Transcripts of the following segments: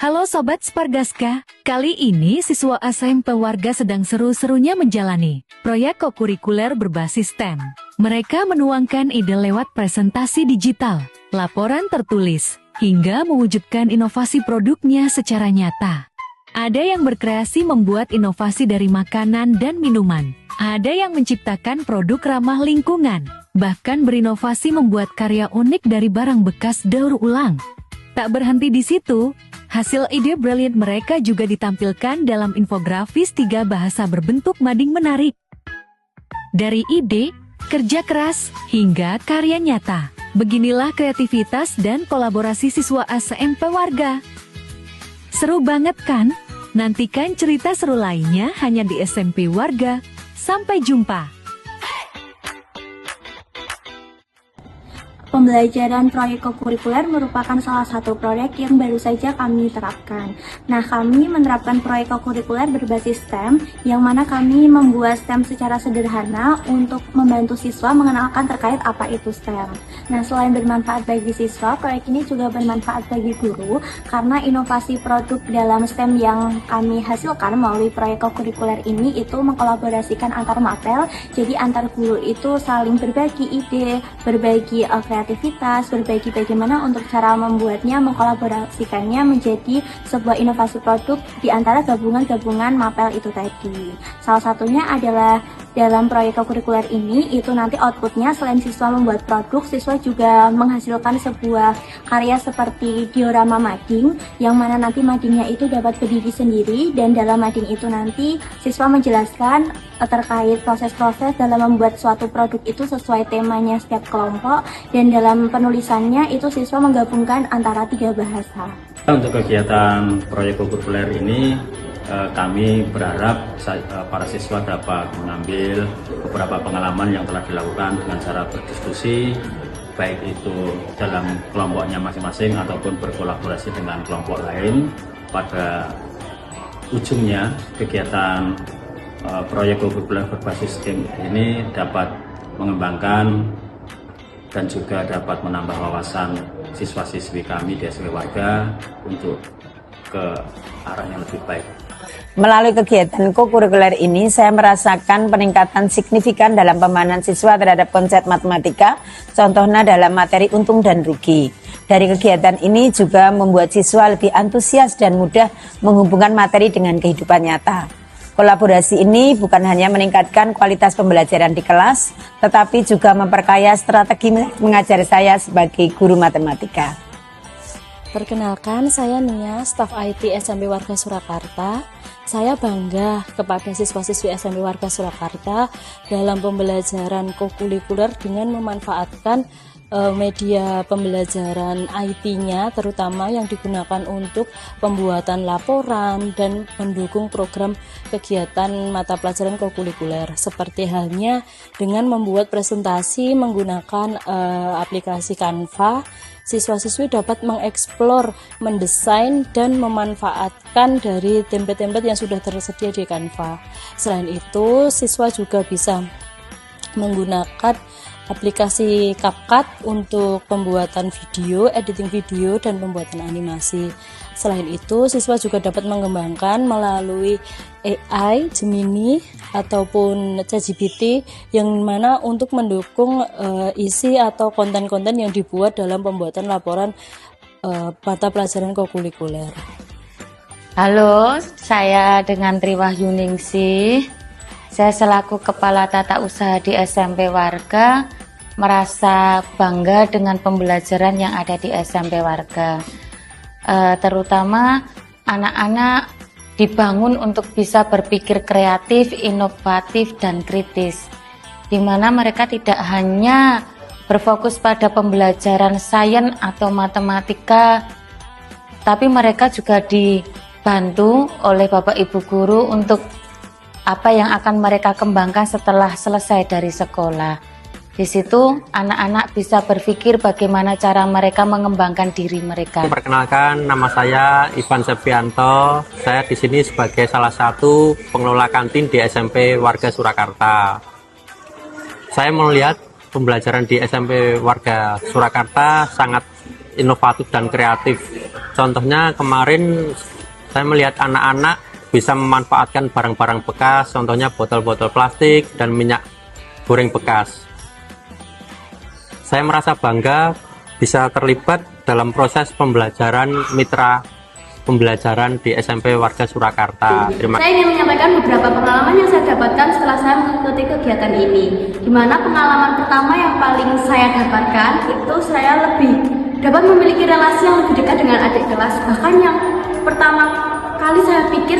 Halo Sobat Spargaska, kali ini siswa SMP Warga sedang seru-serunya menjalani proyek kokurikuler berbasis STEM. Mereka menuangkan ide lewat presentasi digital, laporan tertulis, hingga mewujudkan inovasi produknya secara nyata. Ada yang berkreasi membuat inovasi dari makanan dan minuman. Ada yang menciptakan produk ramah lingkungan, bahkan berinovasi membuat karya unik dari barang bekas daur ulang. Tak berhenti di situ, hasil ide brilian mereka juga ditampilkan dalam infografis 3 bahasa berbentuk mading menarik. Dari ide, kerja keras, hingga karya nyata. Beginilah kreativitas dan kolaborasi siswa SMP Warga. Seru banget kan? Nantikan cerita seru lainnya hanya di SMP Warga. Sampai jumpa. Pembelajaran proyek kokurikuler merupakan salah satu proyek yang baru saja kami terapkan. Nah, kami menerapkan proyek kokurikuler berbasis STEM, yang mana kami membuat STEM secara sederhana untuk membantu siswa mengenalkan terkait apa itu STEM. Nah, selain bermanfaat bagi siswa, proyek ini juga bermanfaat bagi guru, karena inovasi produk dalam STEM yang kami hasilkan melalui proyek kokurikuler ini itu mengkolaborasikan antar mapel, jadi antar guru itu saling berbagi ide, berbagi kreativitas, berbagi bagaimana untuk cara membuatnya, mengkolaborasikannya menjadi sebuah inovasi produk di antara gabungan-gabungan mapel itu tadi. Salah satunya adalah dalam proyek kokurikuler ini, itu nanti outputnya selain siswa membuat produk, siswa juga menghasilkan sebuah karya seperti diorama mading, yang mana nanti madingnya itu dapat berdiri sendiri, dan dalam mading itu nanti siswa menjelaskan terkait proses-proses dalam membuat suatu produk itu sesuai temanya setiap kelompok, dan dalam penulisannya itu siswa menggabungkan antara 3 bahasa. Untuk kegiatan proyek kokurikuler ini, kami berharap para siswa dapat mengambil beberapa pengalaman yang telah dilakukan dengan cara berdiskusi, baik itu dalam kelompoknya masing-masing ataupun berkolaborasi dengan kelompok lain. Pada ujungnya, kegiatan proyek kokurikuler berbasis STEM ini dapat mengembangkan dan juga dapat menambah wawasan siswa-siswi kami di SMP Warga untuk ke arah yang lebih baik. Melalui kegiatan kokurikuler ini, saya merasakan peningkatan signifikan dalam pemahaman siswa terhadap konsep matematika, contohnya dalam materi untung dan rugi. Dari kegiatan ini juga membuat siswa lebih antusias dan mudah menghubungkan materi dengan kehidupan nyata. Kolaborasi ini bukan hanya meningkatkan kualitas pembelajaran di kelas, tetapi juga memperkaya strategi mengajar saya sebagai guru matematika. Perkenalkan, saya Nia, staf IT SMP Warga Surakarta. Saya bangga kepada siswa-siswi SMP Warga Surakarta dalam pembelajaran kokurikuler dengan memanfaatkan media pembelajaran IT-nya, terutama yang digunakan untuk pembuatan laporan dan mendukung program kegiatan mata pelajaran kokurikuler, seperti halnya dengan membuat presentasi menggunakan aplikasi Canva. Siswa-siswi dapat mengeksplor, mendesain, dan memanfaatkan dari template-template yang sudah tersedia di Canva. Selain itu, siswa juga bisa menggunakan aplikasi CapCut untuk pembuatan video, editing video, dan pembuatan animasi. Selain itu, siswa juga dapat mengembangkan melalui AI, Gemini, ataupun ChatGPT, yang mana untuk mendukung isi atau konten-konten yang dibuat dalam pembuatan laporan mata pelajaran kokurikuler. Halo, saya dengan Triwahyuningsih. Saya selaku Kepala Tata Usaha di SMP Warga merasa bangga dengan pembelajaran yang ada di SMP Warga. Terutama anak-anak dibangun untuk bisa berpikir kreatif, inovatif, dan kritis. Di mana mereka tidak hanya berfokus pada pembelajaran sains atau matematika, tapi mereka juga dibantu oleh Bapak Ibu Guru untuk apa yang akan mereka kembangkan setelah selesai dari sekolah. Di situ anak-anak bisa berpikir bagaimana cara mereka mengembangkan diri mereka. Perkenalkan, nama saya Ivan Septianto. Saya di sini sebagai salah satu pengelola kantin di SMP Warga Surakarta. Saya melihat pembelajaran di SMP Warga Surakarta sangat inovatif dan kreatif. Contohnya kemarin saya melihat anak-anak bisa memanfaatkan barang-barang bekas, contohnya botol-botol plastik dan minyak goreng bekas. Saya merasa bangga bisa terlibat dalam proses pembelajaran mitra pembelajaran di SMP Warga Surakarta. Saya ingin menyampaikan beberapa pengalaman yang saya dapatkan setelah saya mengikuti kegiatan ini. Di mana pengalaman pertama yang paling saya dapatkan itu saya lebih dapat memiliki relasi yang lebih dekat dengan adik kelas. Bahkan yang pertama kali saya pikir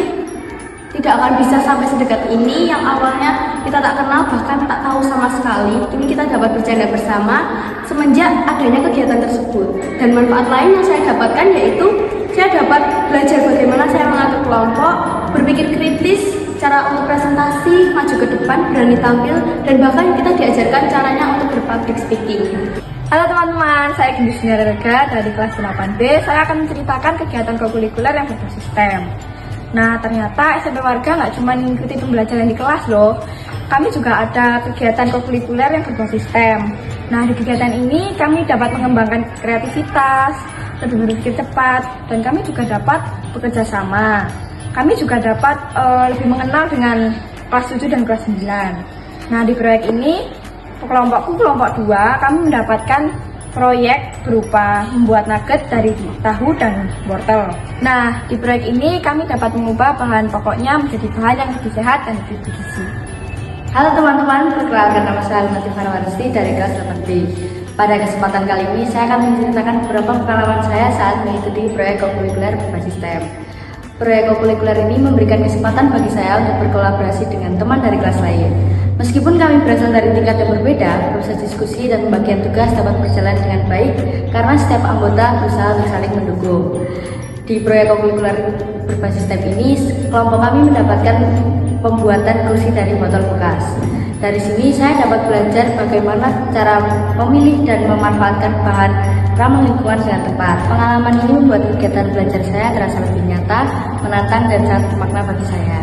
tidak akan bisa sampai sedekat ini, yang awalnya kita tak kenal bahkan tak tahu sama sekali. Kini kita dapat bercanda bersama semenjak adanya kegiatan tersebut. Dan manfaat lain yang saya dapatkan yaitu saya dapat belajar bagaimana saya mengatur kelompok, berpikir kritis, cara untuk presentasi, maju ke depan, berani tampil, dan bahkan kita diajarkan caranya untuk berpublic speaking. Halo teman-teman, saya Gendis Rega dari kelas 8B. Saya akan menceritakan kegiatan kokurikuler yang berbasis STEM. Nah, ternyata SMP Warga nggak cuma mengikuti pembelajaran di kelas loh. Kami juga ada kegiatan kokurikuler yang berbasis STEM. Nah, di kegiatan ini kami dapat mengembangkan kreativitas, lebih berpikir cepat, dan kami juga dapat bekerja sama. Kami juga dapat lebih mengenal dengan kelas 7 dan kelas 9. Nah, di proyek ini, kelompok 2, kami mendapatkan proyek berupa membuat nugget dari tahu dan wortel. Nah, di proyek ini kami dapat mengubah bahan pokoknya menjadi bahan yang lebih sehat dan lebih bergizi. Halo teman-teman, perkenalkan nama saya Almati Farwarsti dari kelas 8B. Pada kesempatan kali ini, saya akan menceritakan beberapa pengalaman saya saat mengikuti proyek kokurikuler berbasis STEM. Proyek kokurikuler ini memberikan kesempatan bagi saya untuk berkolaborasi dengan teman dari kelas lain. Meskipun kami berasal dari tingkat yang berbeda, proses diskusi dan pembagian tugas dapat berjalan dengan baik karena setiap anggota berusaha untuk saling mendukung. Di proyek kokurikuler berbasis STEM ini, kelompok kami mendapatkan pembuatan kursi dari botol bekas. Dari sini saya dapat belajar bagaimana cara memilih dan memanfaatkan bahan ramah lingkungan dengan tepat. Pengalaman ini membuat kegiatan belajar saya terasa lebih nyata, menantang, dan sangat bermakna bagi saya.